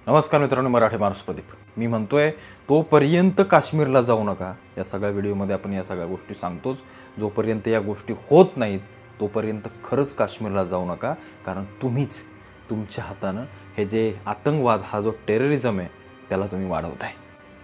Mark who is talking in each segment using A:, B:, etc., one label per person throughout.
A: नमस्कार मित्रांनो, मराठी माणूस प्रदीप मी म्हणतोय तोपर्यंत काश्मीरला जाऊ नका। या सगळ्या व्हिडिओमध्ये आपण या सगळ्या गोष्टी सांगतोच। जोपर्यंत या गोष्टी होत नाहीत तोपर्यंत खरंच काश्मीरला जाऊ नका, कारण तुम्हीच तुमच्या हाताने हे जे आतंकवाद हा जो टेररिझम आहे त्याला तुम्ही वाढवताय।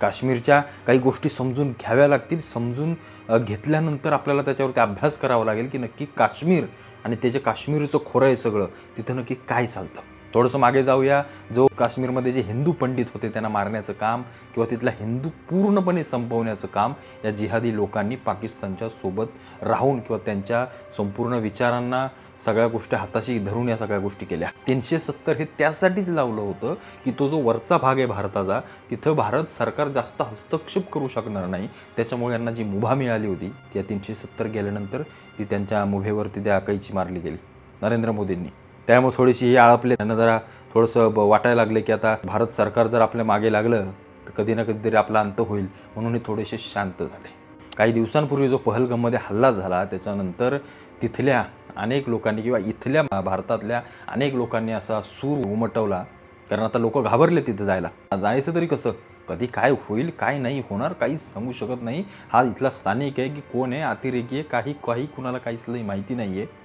A: काश्मीरच्या काही गोष्टी समजून घ्याव्या लागतील। समजून घेतल्यानंतर आपल्याला त्याच्यावरती अभ्यास करावा लागेल की नक्की काश्मीर आणि त्याचे काश्मीरचं खोरं आहे सगळं तिथं नक्की काय चालतं। थोडंसं मागे जाऊया। जो काश्मीरमध्ये जे हिंदू पंडित होते त्यांना मारण्याचं काम किंवा तिथला हिंदू पूर्णपणे संपवण्याचं काम या जिहादी लोकांनी पाकिस्तानच्या सोबत राहून किंवा त्यांच्या संपूर्ण विचारांना सगळ्या गोष्टी हाताशी धरून या सगळ्या गोष्टी केल्या। 370 हे त्यासाठीच लावलं होतं की तो जो वरचा भाग आहे भारताचा तिथं भारत सरकार जास्त हस्तक्षेप करू शकणार नाही। त्याच्यामुळे यांना जी मुभा मिळाली होती त्या 370 गेल्यानंतर ती त्यांच्या मुभेवरती त्या कैची मारली गेली नरेंद्र मोदींनी। त्यामुळे थोडीशी हे आळपले। त्यांना जरा थोडंसं वाटायला लागले की आता भारत सरकार जर आपल्या मागे लागलं तर कधी ना कधीतरी आपला अंत होईल, म्हणून थोडेसे शांत झाले। काही दिवसांपूर्वी जो पहलगाममध्ये हल्ला झाला त्याच्यानंतर तिथल्या अनेक लोकांनी किंवा इथल्या भारतातल्या अनेक लोकांनी असा सूर उमटवला, कारण आता लोक घाबरले तिथे जायचं तरी कसं, कधी काय होईल काय नाही होणार काहीच सांगू शकत नाही। हा इथला स्थानिक आहे की कोण आहे, अतिरेकी आहे, काही कुणाला काहीच माहिती नाही आहे।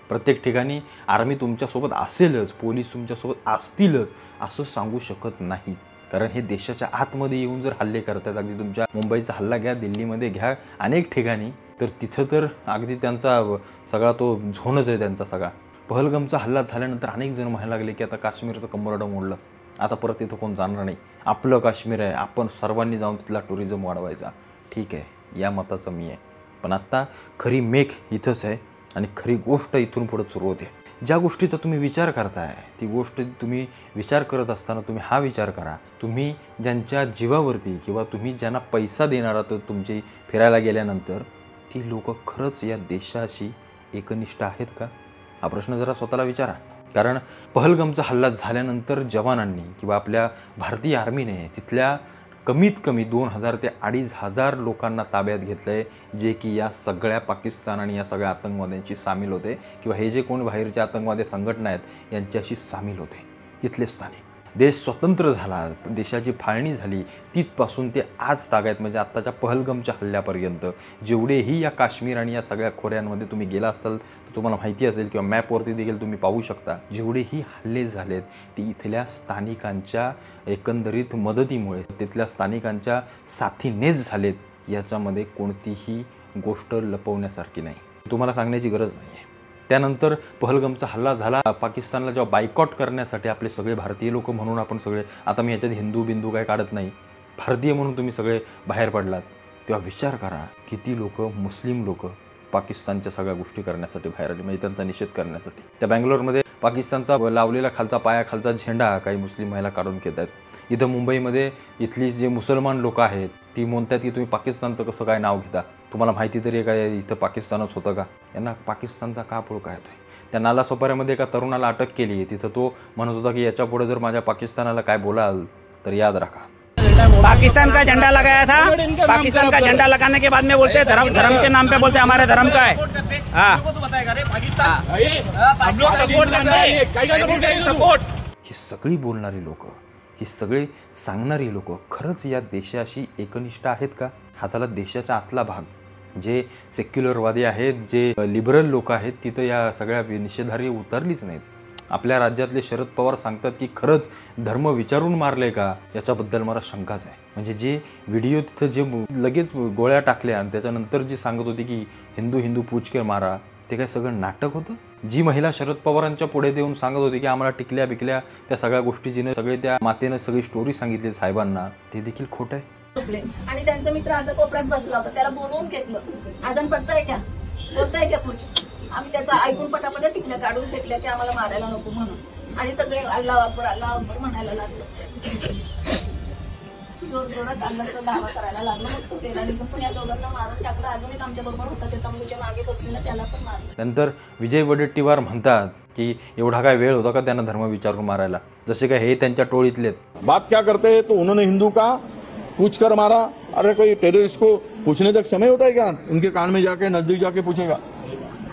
A: प्रत्येक ठिकाणी आर्मी तुमच्यासोबत असेलच, पोलीस तुमच्यासोबत असतीलच असं सांगू शकत नाही, कारण हे देशाच्या आतमध्ये येऊन जर हल्ले करतात, अगदी तुमच्या मुंबईचा हल्ला घ्या, दिल्लीमध्ये घ्या, अनेक ठिकाणी तर तिथं तर अगदी त्यांचा सगळा तो झोनच आहे त्यांचा सगळा। पहलगामचा हल्ला झाल्यानंतर अनेक जण म्हणायला लागले की आता काश्मीरचं कंबरडं मोडलं, आता परत तिथं कोण जाणार नाही, आपलं काश्मीर आहे, आपण सर्वांनी जाऊन तिथला टुरिझम वाढवायचा। ठीक आहे, या मताचं मी आहे, पण आत्ता खरी मेख इथंच आहे आणि खरी गोष्ट इथून पुढे सुरू होते। ज्या गोष्टीचा तुम्ही विचार करताय ती गोष्ट तुम्ही विचार करत असताना तुम्ही हा विचार करा, तुम्ही ज्यांच्या जीवावरती किंवा तुम्ही ज्यांना पैसा देणार आहात तुमची फिरायला गेल्यानंतर ती लोक खरंच या देशाशी एकनिष्ठ आहेत का? हा प्रश्न जरा स्वतःला विचारा। कारण पहलगामचा हल्ला झाल्यानंतर जवानांनी किंवा आपल्या भारतीय आर्मीने तिथल्या कमीत कमी 2000 ते 2500 लोकांना ताब्यात घेतलंय, जे की या सगळ्या पाकिस्तान आणि या सगळ्या आतंकवाद्यांशी सामील होते किंवा हे जे कोण बाहेरचे आतंकवादी संघटना आहेत यांच्याशी सामील होते। तिथले स्थानिक देश स्वतंत्र झाला, देशाची फाळणी झाली तिथपासून ते आज ताब्यात, म्हणजे आत्ताच्या पहलगामच्या हल्ल्यापर्यंत जेवढेही या काश्मीर आणि या सगळ्या खोऱ्यांमध्ये तुम्ही गेला असाल तर तुम्हाला माहिती असेल किंवा मॅपवरती देखील तुम्ही पाहू शकता, जेवढेही हल्ले झालेत ते इथल्या स्थानिकांच्या एकंदरीत मदतीमुळे, तिथल्या स्थानिकांच्या साथीनेच झालेत। याच्यामध्ये कोणतीही गोष्ट लपवण्यासारखी नाही, तुम्हाला सांगण्याची गरज नाही आहे। त्यानंतर पहलगामचा हल्ला झाला, पाकिस्तानला जेव्हा बायकॉट करण्यासाठी आपले सगळे भारतीय लोक म्हणून आपण सगळे, आता मी याच्यात हिंदू बिंदू काय काढत नाही, भारतीय म्हणून तुम्ही सगळे बाहेर पडलात, तेव्हा विचार करा किती लोक, मुस्लिम लोक पाकिस्तानच्या सगळ्या गोष्टी करण्यासाठी बाहेर आली, म्हणजे त्यांचा निषेध करण्यासाठी। त्या बँगलोरमध्ये पाकिस्तानचा लावलेला खालचा पाया, खालचा झेंडा काही मुस्लिम महिला काढून घेतात। इथं मुंबईमध्ये इथली जे मुसलमान लोक आहेत ती म्हणतात की तुम्ही पाकिस्तानचं कसं काय नाव घेता, तुम्हाला माहिती तरी आहे काय इथं पाकिस्तानच होतं का? यांना पाकिस्तानचा का पुळका येतोय? त्या नालासोपाऱ्यामध्ये एका तरुणाला अटक केली आहे, तिथं तो म्हणत होता की याच्या पुढे जर माझ्या पाकिस्तानाला काय बोलाल तर याद रखा।
B: पाकिस्तान का झंडा लगाया था, पाकिस्तान का झंडा लगाने के बाद में बोलते हैं धर्म के नाम पे बोलते हैं हमारे धर्म का है।
A: ही सगळी बोलणारी लोक, ही सगळे सांगणारी लोक खरंच या देशाशी एकनिष्ठ आहेत का? हा झाला देशाच्या आतला भाग। जे सेक्युलरवादी आहेत, जे लिबरल लोक आहेत, तिथं या सगळ्या निषेधार्ह उतरलीच नाहीत। आपल्या राज्यातले शरद पवार सांगतात की खरंच धर्म विचारून मारले का, याच्याबद्दल मला शंकाच आहे। म्हणजे जे व्हिडिओ तिथं जे लगेच गोळ्या टाकल्या आणि त्याच्यानंतर जे सांगत होते की हिंदू हिंदू पूछ के मारा, ते काय सगळं नाटक होतं? जी महिला शरद पवारांच्या पुढे देऊन सांगत होती की आम्हाला टिकल्या बिकल्या त्या सगळ्या गोष्टी, जिने सगळे त्या मातेनं सगळी स्टोरी सांगितली साहेबांना, ते देखील खोटं आहे।
C: आणि त्यांचा मित्र असं कोपऱ्यात बसला होता, त्याला बोलवून घेतलं, आजन पडताय क्या, बोलताय क्या कुछ? आम्ही त्याचा ऐकून पटापट टिकल्या काढून फेकल्या की आम्हाला मारायला नको म्हणून, आणि सगळे अल्लाह अकबर म्हणायला लागलो, जोर जोरात अल्लाहचा दावा करायला लागलो। मग तो गेला निघून, पण या दोघांना मारून टाकलं। अजून एक आमच्या बरोबर होता त्याचा मुलीच्या मागे बसलेला, त्याला पण मारलं।
A: नंतर विजय वडेट्टीवार म्हणतात की एवढा काय वेळ होता का त्यांना धर्म विचारून मारायला, जसे काय हे त्यांच्या टोळीतलेत।
D: बात क्या करते तो उन्होंने हिंदू का पूछ कर मारा। अरे कोई टेररिस्ट को पूछने तक समय होता है क्या? उनके कान में जाके नजदीक जाके पूछेगा?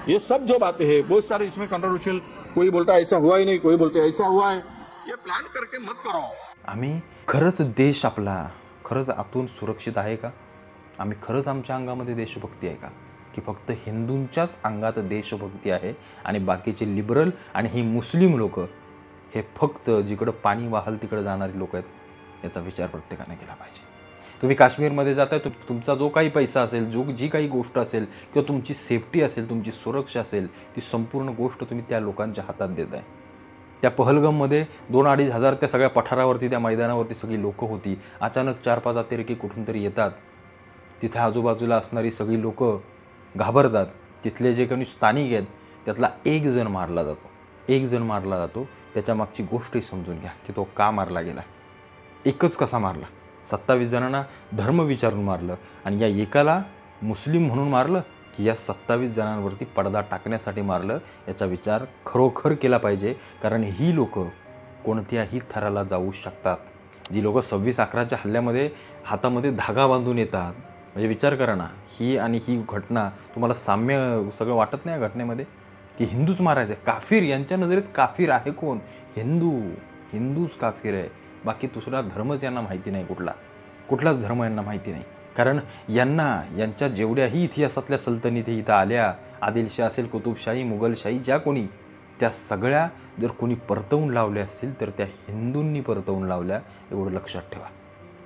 D: ये सब जो बातें हैं बहुत सारे इसमें कंट्रोवर्शियल, कोई बोलता है ऐसा हुआ ही नहीं, कोई बोलते ऐसा हुआ है। ये प्लान करके मत करो।
A: आम्ही खरंच देश आपला खरंच आतून सुरक्षित आहे का? आम्ही खरंच आमच्या अंगामध्ये देशभक्ती आहे का? की फक्त हिंदूंच्याच अंगात देशभक्ती आहे आणि बाकीचे लिबरल आणि ही मुस्लिम लोक हे फक्त जिकडं पाणी वाहल तिकडं जाणारी लोक आहेत, याचा विचार प्रत्येकाने केला पाहिजे. तुम्ही काश्मीरमध्ये जाताय, तुमचा जो काही पैसा असेल, जी काही गोष्ट असेल किंवा तुमची सेफ्टी असेल, तुमची सुरक्षा असेल, ती संपूर्ण गोष्ट तुम्ही त्या लोकांच्या हातात देताय. त्या पहलगाममध्ये 2-2.5 हजार त्या सगळ्या पठारावरती, त्या मैदानावरती सगळी लोकं होती. अचानक 4-5 अतिरेकी कुठून तरी येतात. तिथे आजूबाजूला असणारी सगळी लोकं घाबरतात. तिथले जे काही स्थानिक आहेत त्यातला एक जण मारला जातो. त्याच्या मागची गोष्टही समजून घ्या की तो का मारला गेला. एकच कसा मारला? 27 जणांना धर्म विचारून मारलं आणि या एकाला मुस्लिम म्हणून मारलं की या 27 जणांवरती पडदा टाकण्यासाठी मारलं? याचा विचार खरोखर केला पाहिजे. कारण ही लोकं कोणत्याही थराला जाऊ शकतात. जी लोकं 26/11च्या हल्ल्यामध्ये हातामध्ये धागा बांधून येतात, म्हणजे विचार करा ना, ही आणि ही घटना तुम्हाला साम्य सगळं वाटत नाही या घटनेमध्ये? की हिंदूच मारायचे, काफिर, यांच्या नजरेत काफिर आहे कोण? हिंदूच काफिर आहे. बाकी दुसरा धर्मच यांना माहिती नाही, कुठलाच धर्म यांना माहिती नाही. कारण यांच्या जेवढ्याही इतिहासातल्या सल्तनती इथं आल्या, आदिलशाही असेल, कुतुबशाही, मुघलशाही, ज्या कोणी, त्या सगळ्या जर कोणी परतवून लावल्या असतील तर त्या हिंदूंनी परतवून लावल्या, एवढं लक्षात ठेवा.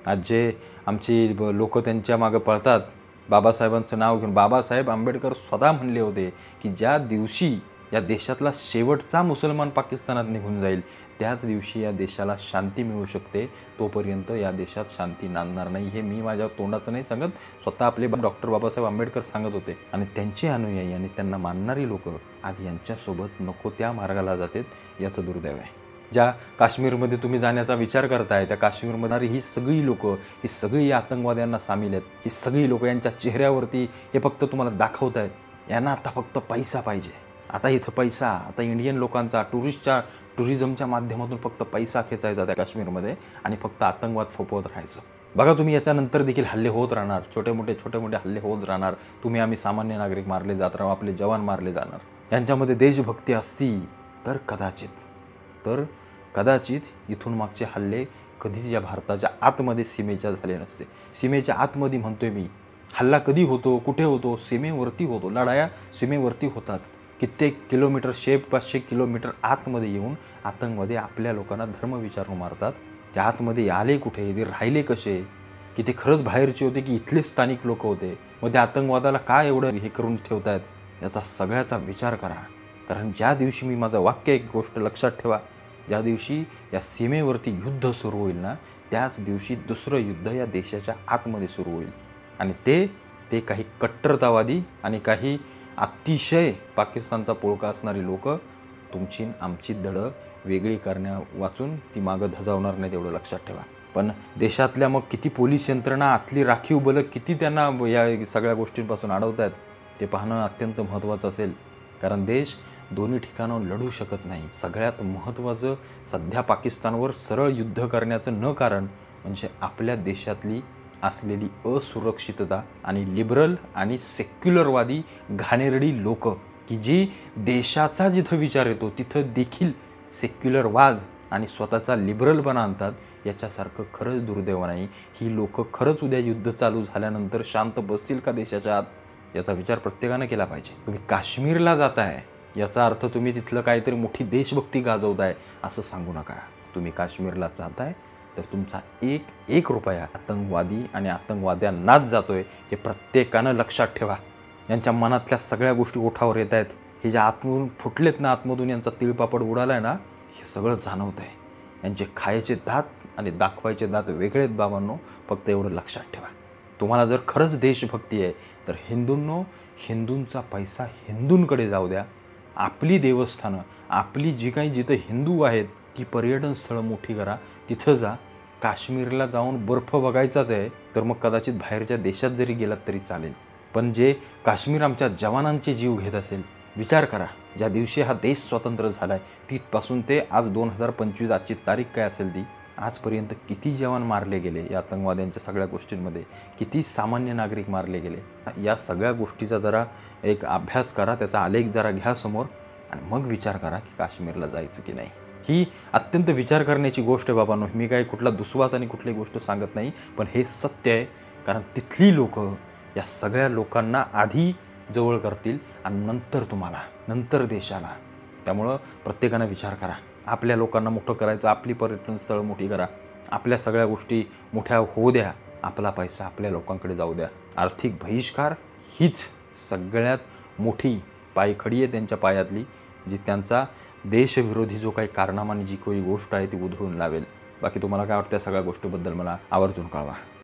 A: आज जे आमची लोक त्यांच्या मागं पळतात बाबासाहेबांचं नाव घेऊन, बाबासाहेब आंबेडकर स्वतः म्हणले होते की ज्या दिवशी या देशातला शेवटचा मुसलमान पाकिस्तानात निघून जाईल त्याच दिवशी या देशाला शांती मिळू शकते. तोपर्यंत या देशात शांती नांदणार नाही. हे मी माझ्या तोंडाचं नाही सांगत, स्वतः आपले डॉक्टर बाबासाहेब आंबेडकर सांगत होते. आणि त्यांचे अनुयायी आणि त्यांना मानणारी लोक आज यांच्यासोबत नको त्या मार्गाला जातात. याचं दुर्दैव आहे. ज्या काश्मीरमध्ये तुम्ही जाण्याचा विचार करताय, त्या काश्मीरमध्ये ही सगळी लोकं, ही सगळी आतंकवाद्यांना सामील आहेत. ही सगळी लोकं यांच्या चेहऱ्यावरती हे फक्त तुम्हाला दाखवत आहेत. यांना आता फक्त पैसा पाहिजे. आता इथं पैसा, आता इंडियन लोकांचा टुरिझमच्या माध्यमातून फक्त पैसा खेचायचा त्या काश्मीरमध्ये आणि फक्त आतंकवाद फोपवत राहायचं. बघा तुम्ही याच्यानंतर देखील हल्ले होत राहणार, छोटे मोठे हल्ले होत राहणार. आम्ही सामान्य नागरिक मारले जात राहू, आपले जवान मारले जाणार. यांच्यामध्ये देशभक्ती असती तर कदाचित इथून मागचे हल्ले कधीच या भारताच्या आतमध्ये सीमेच्या झाले नसते. सीमेच्या आतमध्ये म्हणतोय मी. हल्ला कधी होतो, कुठे होतो? सीमेवरती होतो. लढाया सीमेवरती होतात. कित्येक किलोमीटर, 500 किलोमीटर आतमध्ये येऊन आतंकवादी आपल्या लोकांना धर्म विचारून मारतात. त्या आतमध्ये आले कुठे, ते राहिले कसे, की ते खरंच बाहेरचे होते की इथले स्थानिक लोक होते? मग त्या आतंकवादाला काय एवढं हे करून ठेवतायत? याचा सगळ्याचा विचार करा. कारण ज्या दिवशी, मी माझं वाक्य एक गोष्ट लक्षात ठेवा, ज्या दिवशी या सीमेवरती युद्ध सुरू होईल ना, त्याच दिवशी दुसरं युद्ध या देशाच्या आतमध्ये सुरू होईल. आणि ते काही कट्टरतावादी आणि काही अतिशय पाकिस्तानचा पोळका असणारी लोक तुमची आमची दडं वेगळी करण्या वाचून ती मागं धजावणार नाही, तेवढं लक्षात ठेवा. पण देशातल्या मग किती पोलीस यंत्रणा, आतली राखीव बलं किती त्यांना या सगळ्या गोष्टींपासून अडवतात ते पाहणं अत्यंत महत्त्वाचं असेल. कारण देश दोन्ही ठिकाणावर लढू शकत नाही. सगळ्यात महत्त्वाचं सध्या पाकिस्तानवर सरळ युद्ध करण्याचं न कारण म्हणजे आपल्या देशातली असलेली असुरक्षितता आणि लिबरल आणि सेक्युलरवादी घाणेरडी लोक, की जी देशाचा जिथं विचार येतो तिथं देखील सेक्युलरवाद आणि स्वतःचा लिबरलपणा आणतात. याच्यासारखं खरंच दुर्दैव नाही. ही लोक खरंच उद्या युद्ध चालू झाल्यानंतर शांत बसतील का देशाच्या आत? याचा विचार प्रत्येकानं केला पाहिजे. तुम्ही काश्मीरला जाताय याचा अर्थ तुम्ही तिथलं काहीतरी मोठी देशभक्ती गाजवताय असं सांगू नका. तुम्ही काश्मीरला जाताय तर तुमचा एक रुपया आतंकवादी आणि आतंकवाद्यांनाच जातोय हे प्रत्येकानं लक्षात ठेवा. यांच्या मनातल्या सगळ्या गोष्टी ओठावर येत आहेत. हे जे आतमधून फुटलेत ना, आतमधून यांचा तिळपापड उडालाय ना, हे सगळं जाणवत आहे. यांचे खायचे दात आणि दाखवायचे दात वेगळे आहेत बाबांनो. फक्त एवढं लक्षात ठेवा. तुम्हाला जर खरंच देशभक्ती आहे तर हिंदूंचा पैसा हिंदूंकडे जाऊ द्या. आपली देवस्थानं, आपली जी काही जिथं हिंदू आहेत ती पर्यटन स्थळं मोठी करा, तिथं जा. काश्मीरला जाऊन बर्फ बघायचाच आहे तर मग कदाचित बाहेरच्या देशात जरी गेलात तरी चालेल. पण जे काश्मीर आमच्या जवानांचे जीव घेत असेल, विचार करा. ज्या दिवशी हा देश स्वतंत्र झाला आहे तिथपासून ते आज 2025 आजची तारीख काय असेल ती, आजपर्यंत किती जवान मारले गेले या आतंकवाद्यांच्या सगळ्या गोष्टींमध्ये, किती सामान्य नागरिक मारले गेले. या सगळ्या गोष्टीचा जरा एक अभ्यास करा, त्याचा आलेख जरा घ्या समोर आणि मग विचार करा की काश्मीरला जायचं की नाही. ही अत्यंत विचार करण्याची गोष्ट आहे बाबांनो. मी काय कुठला दुस्वास आणि कुठली गोष्ट सांगत नाही, पण हे सत्य आहे. कारण तिथली लोक या सगळ्या लोकांना आधी जवळ करतील आणि नंतर तुम्हाला, नंतर देशाला. त्यामुळं प्रत्येकानं विचार करा. आपल्या लोकांना मोठं करायचं, आपली पर्यटन स्थळं मोठी करा, आपल्या सगळ्या गोष्टी मोठ्या होऊ द्या, आपला पैसा आपल्या लोकांकडे जाऊ द्या. आर्थिक बहिष्कार हीच सगळ्यात मोठी पायखडी आहे त्यांच्या पायातली, जी त्यांचा देशविरोधी जो काही कारनामा आणि जी काही गोष्ट आहे ती उधळून लावेल. बाकी तुम्हाला काय वाटतं या सगळ्या गोष्टीबद्दल मला आवर्जून कळवा.